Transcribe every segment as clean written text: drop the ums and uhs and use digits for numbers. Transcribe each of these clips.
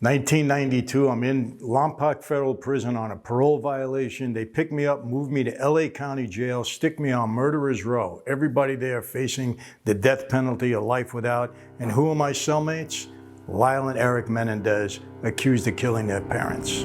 1992, I'm in Lompoc Federal Prison on a parole violation. They pick me up, move me to LA County Jail, stick me on murderer's row. Everybody there facing the death penalty or life without. And who are my cellmates? Lyle and Eric Menendez, accused of killing their parents.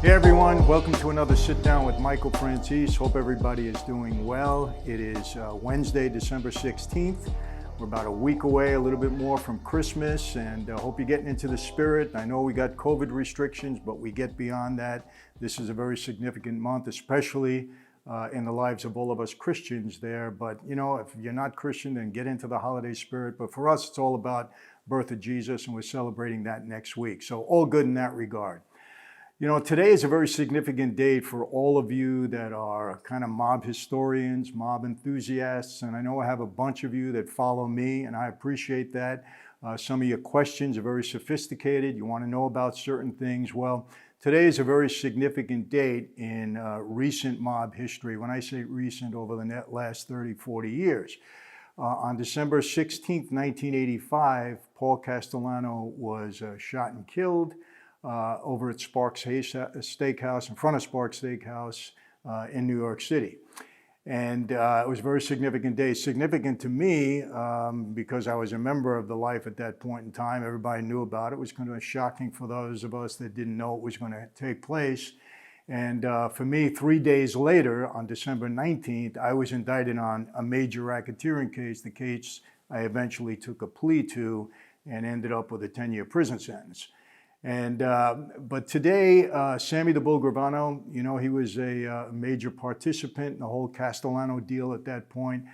Hey everyone, welcome to another sit down with Michael Franzese. Hope everybody is doing well. It is Wednesday, December 16th. We're about a week away, a little bit more from Christmas, and hope you're getting into the spirit. I know we got COVID restrictions, but we get beyond that. This is a very significant month, especially in the lives of all of us Christians there. But you know, if you're not Christian, then get into the holiday spirit. But for us, it's all about birth of Jesus, and we're celebrating that next week. So all good in that regard. You know, today is a very significant day for all of you that are kind of mob historians, mob enthusiasts, and I know I have a bunch of you that follow me, and I appreciate that. Some of your questions are very sophisticated. You want to know about certain things. Well, today is a very significant date in recent mob history. When I say recent, over the last 30, 40 years. On December 16th, 1985, Paul Castellano was shot and killed over at Sparks Steakhouse, in front of Sparks Steakhouse in New York City. And it was a very significant day. Significant to me because I was a member of the life at that point in time. Everybody knew about it. It was kind of shocking for those of us that didn't know it was going to take place. And for me, 3 days later, on December 19th, I was indicted on a major racketeering case, the case I eventually took a plea to and ended up with a 10-year prison sentence. And but today, Sammy the Bull Gravano, you know, he was a major participant in the whole Castellano deal at that point.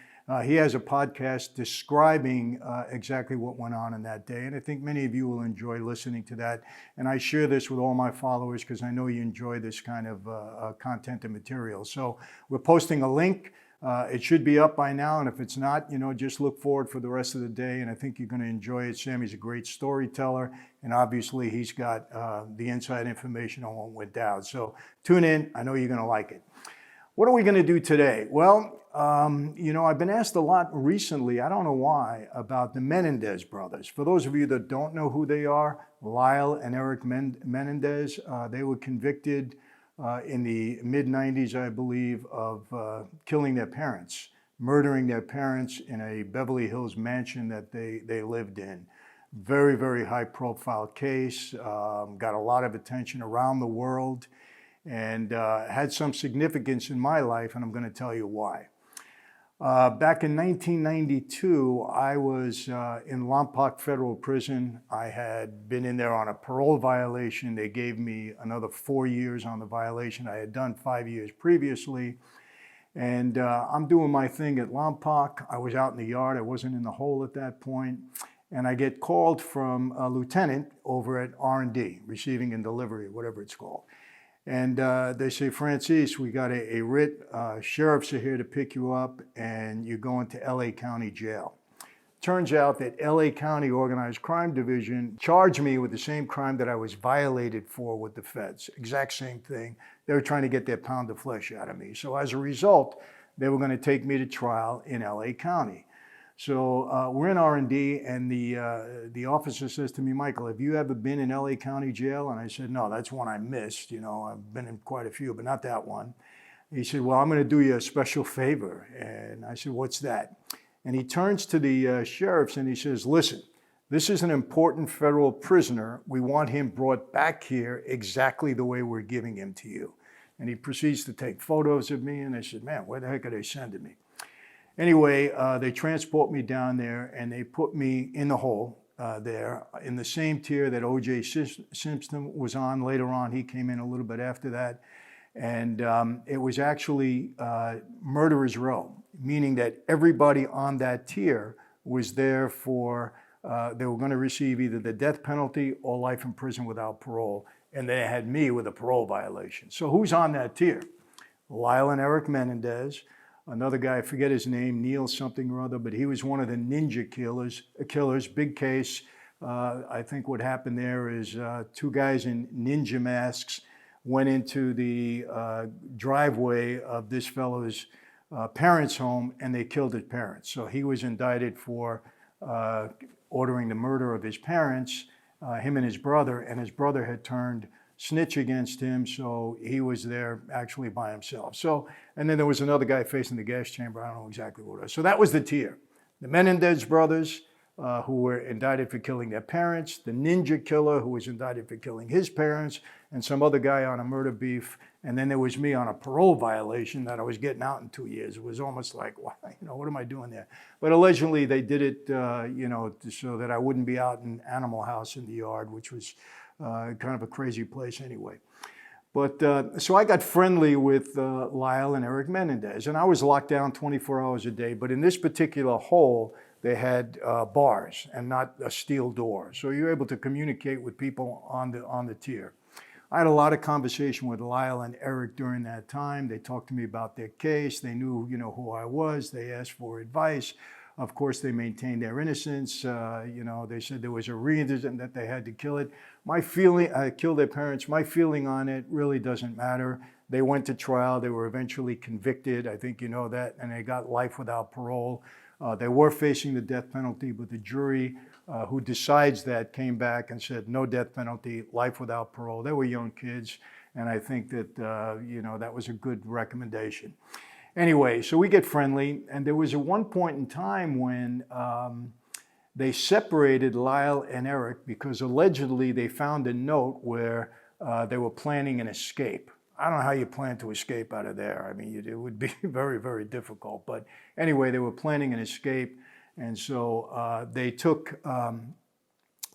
He has a podcast describing exactly what went on in that day. And I think many of you will enjoy listening to that. And I share this with all my followers because I know you enjoy this kind of content and material. So we're posting a link. It should be up by now, and if it's not, you know, just look forward for the rest of the day, and I think you're going to enjoy it. Sammy's a great storyteller, and obviously he's got the inside information on what went down. So tune in. I know you're going to like it. What are we going to do today? Well, you know, I've been asked a lot recently, I don't know why, about the Menendez brothers. For those of you that don't know who they are, Lyle and Eric Menendez, they were convicted in the mid-90s, I believe, of killing their parents, murdering their parents in a Beverly Hills mansion that they lived in. Very, very high-profile case, got a lot of attention around the world, and had some significance in my life, and I'm going to tell you why. Back in 1992, I was in Lompoc Federal Prison. I had been in there on a parole violation. They gave me another 4 years on the violation. I had done 5 years previously. And I'm doing my thing at Lompoc. I was out in the yard. I wasn't in the hole at that point. And I get called from a lieutenant over at R&D, receiving and delivery, whatever it's called. And they say, Franzese, we got a writ. Sheriffs are here to pick you up, and you're going to LA County Jail. Turns out that LA County Organized Crime Division charged me with the same crime that I was violated for with the feds. Exact same thing. They were trying to get their pound of flesh out of me. So as a result, they were going to take me to trial in LA County. So we're in R&D, and the officer says to me, Michael, have you ever been in LA County Jail? And I said, no, that's one I missed. You know, I've been in quite a few, but not that one. He said, well, I'm going to do you a special favor. And I said, what's that? And he turns to the sheriffs and he says, listen, this is an important federal prisoner. We want him brought back here exactly the way we're giving him to you. And he proceeds to take photos of me. And I said, man, where the heck are they sending me? Anyway, they transport me down there and they put me in the hole there in the same tier that O.J. Simpson was on. Later on, he came in a little bit after that. And it was actually murderer's row, meaning that everybody on that tier was there for, they were going to receive either the death penalty or life in prison without parole. and they had me with a parole violation. So who's on that tier? Lyle and Eric Menendez, another guy, I forget his name, Neil something or other, but he was one of the ninja killers, big case. I think what happened there is two guys in ninja masks went into the driveway of this fellow's parents' home, and they killed his parents. So he was indicted for ordering the murder of his parents, him and his brother had turned snitch against him, so he was there actually by himself. So, and then there was another guy facing the gas chamber, I don't know exactly what it was. So that was the tier. The Menendez brothers, who were indicted for killing their parents, the ninja killer who was indicted for killing his parents, and some other guy on a murder beef. And then there was me on a parole violation that I was getting out in 2 years. It was almost like, well, what am I doing there? But allegedly they did it, so that I wouldn't be out in Animal House in the yard, which was kind of a crazy place anyway. But so I got friendly with Lyle and Eric Menendez, and I was locked down 24 hours a day. But in this particular hole, they had bars and not a steel door. So you're able to communicate with people on the tier. I had a lot of conversation with Lyle and Eric during that time. They talked to me about their case. They knew, who I was. They asked for advice. Of course, they maintained their innocence. They said there was a reason that they had to kill it. Kill their parents. My feeling on it really doesn't matter. They went to trial. They were eventually convicted. I think you know that. And they got life without parole. They were facing the death penalty, but the jury who decides that came back and said no death penalty, life without parole. They were young kids, and I think that that was a good recommendation. Anyway, so we get friendly, and there was one point in time when they separated Lyle and Eric because allegedly they found a note where they were planning an escape. I don't know how you plan to escape out of there. I mean, it would be very, very difficult. But anyway, they were planning an escape. And so they took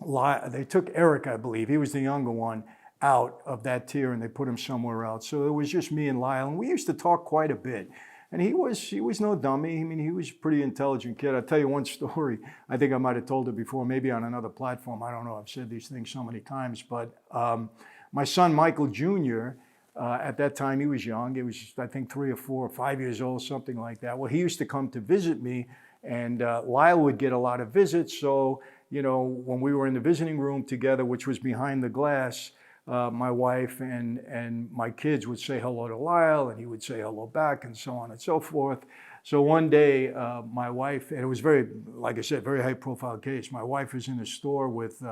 Eric, I believe, he was the younger one, out of that tier, and they put him somewhere else. So it was just me and Lyle, and we used to talk quite a bit. And he was no dummy. I mean, he was a pretty intelligent kid. I'll tell you one story. I think I might have told it before, maybe on another platform. I don't know. I've said these things so many times. But my son, Michael Jr., at that time, he was young. He was, I think, 3 or 4 or 5 years old, something like that. Well, he used to come to visit me, and Lyle would get a lot of visits. So, when we were in the visiting room together, which was behind the glass, my wife and my kids would say hello to Lyle, and he would say hello back, and so on and so forth. So one day, my wife, and it was very, like I said, very high-profile case. My wife was in the store with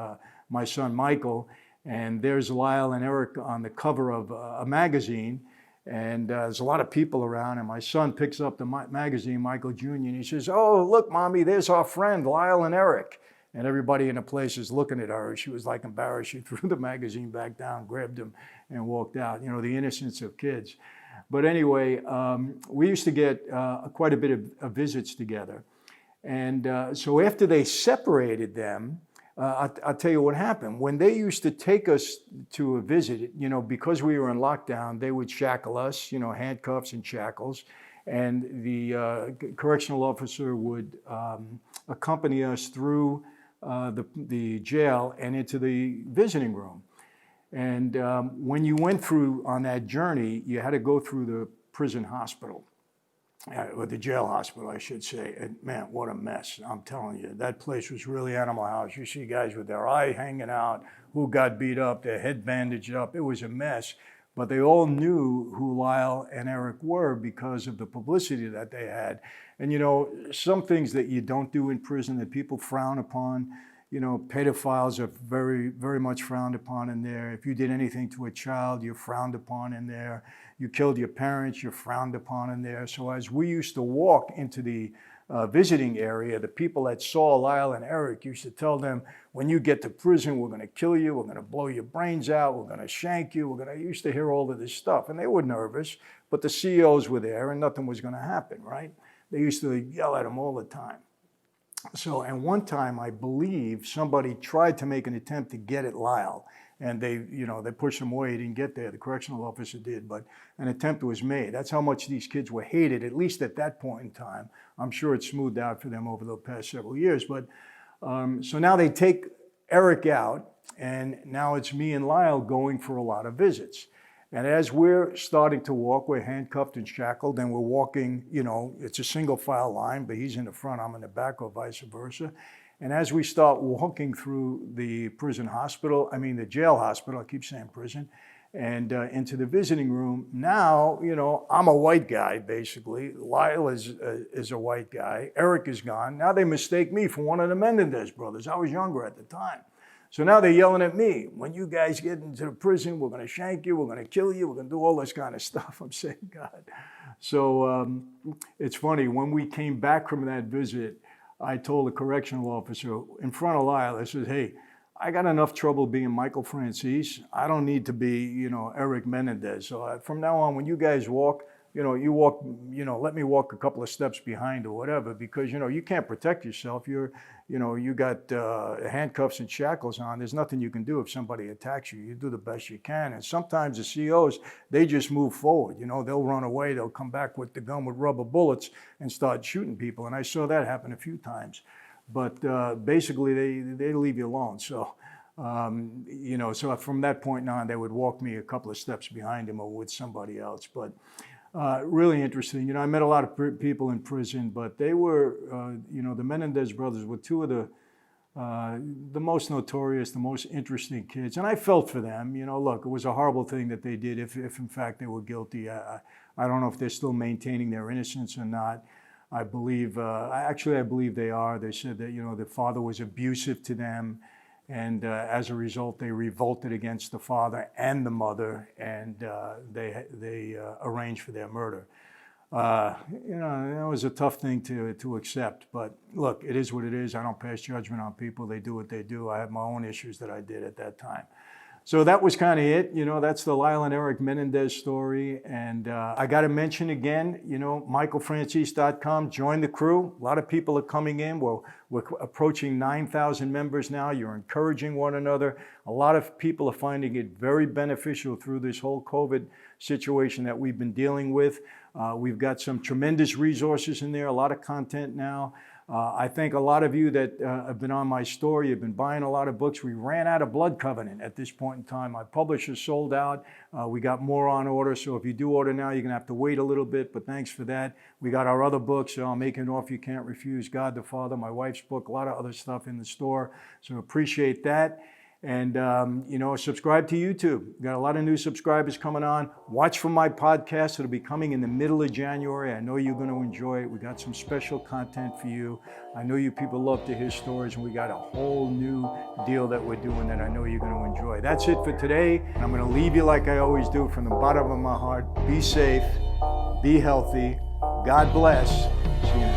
my son, Michael, and there's Lyle and Eric on the cover of a magazine, and there's a lot of people around, and my son picks up the magazine, Michael Jr., and he says, "Oh, look, Mommy, there's our friend, Lyle and Eric." And everybody in the place is looking at her. She was like embarrassed. She threw the magazine back down, grabbed him, and walked out. The innocence of kids. But anyway, we used to get quite a bit of visits together. And so after they separated them, I'll tell you what happened. When they used to take us to a visit, because we were in lockdown, they would shackle us, handcuffs and shackles. And the correctional officer would accompany us through the jail and into the visiting room. And when you went through on that journey, you had to go through the prison hospital. Or the jail hospital, I should say. And man, what a mess. I'm telling you, that place was really Animal House. You see guys with their eye hanging out, who got beat up, their head bandaged up. It was a mess. But they all knew who Lyle and Eric were because of the publicity that they had. And some things that you don't do in prison that people frown upon, pedophiles are very, very much frowned upon in there. If you did anything to a child, you're frowned upon in there. You killed your parents, you're frowned upon in there. So as we used to walk into the visiting area, the people that saw Lyle and Eric used to tell them, when you get to prison, we're going to kill you, we're going to blow your brains out, we're going to shank you, used to hear all of this stuff. And they were nervous, but the CEOs were there and nothing was going to happen, right? They used to yell at them all the time. So, and one time, I believe, somebody tried to make an attempt to get at Lyle. And they pushed him away. He didn't get there. The correctional officer did, but an attempt was made. That's how much these kids were hated, at least at that point in time. I'm sure it's smoothed out for them over the past several years. But so now they take Eric out, and now it's me and Lyle going for a lot of visits. And as we're starting to walk, we're handcuffed and shackled, and we're walking, it's a single file line, but he's in the front, I'm in the back, or vice versa. And as we start walking through the the jail hospital, I keep saying prison, and into the visiting room, now, I'm a white guy, basically. Lyle is a white guy. Eric is gone. Now they mistake me for one of the Menendez brothers. I was younger at the time. So now they're yelling at me, when you guys get into the prison, we're going to shank you, we're going to kill you, we're going to do all this kind of stuff. I'm saying, God. So it's funny, when we came back from that visit, I told the correctional officer in front of Lyle, I said, hey, I got enough trouble being Michael Franzese. I don't need to be, Eric Menendez. So from now on, when you guys walk, you walk, let me walk a couple of steps behind or whatever, because, you can't protect yourself. You got handcuffs and shackles on. There's nothing you can do if somebody attacks you. You do the best you can. And sometimes the COs, they just move forward. They'll run away. They'll come back with the gun with rubber bullets and start shooting people. And I saw that happen a few times. But basically, they leave you alone. So, so from that point on, they would walk me a couple of steps behind him or with somebody else. But really interesting. I met a lot of people in prison, but they were, the Menendez brothers were two of the most notorious, the most interesting kids. And I felt for them. Look, it was a horrible thing that they did if in fact they were guilty. I don't know if they're still maintaining their innocence or not. I believe they are. They said that, the father was abusive to them. And as a result, they revolted against the father and the mother, and they arranged for their murder. That was a tough thing to accept. But look, it is what it is. I don't pass judgment on people. They do what they do. I have my own issues that I did at that time. So that was kind of it. That's the Lyle and Eric Menendez story. And I got to mention again, MichaelFranzese.com. Join the crew. A lot of people are coming in. We're approaching 9,000 members now. You're encouraging one another. A lot of people are finding it very beneficial through this whole COVID situation that we've been dealing with. We've got some tremendous resources in there, a lot of content now. I think a lot of you that have been on my store, you've been buying a lot of books. We ran out of Blood Covenant at this point in time. My publisher sold out. We got more on order. So if you do order now, you're going to have to wait a little bit, but thanks for that. We got our other books, Make an Offer You Can't Refuse, God the Father, my wife's book, a lot of other stuff in the store. So appreciate that. And, subscribe to YouTube. We've got a lot of new subscribers coming on. Watch for my podcast. It'll be coming in the middle of January. I know you're going to enjoy it. We got some special content for you. I know you people love to hear stories, and we got a whole new deal that we're doing that I know you're going to enjoy. That's it for today. I'm going to leave you like I always do from the bottom of my heart. Be safe. Be healthy. God bless. See you next time.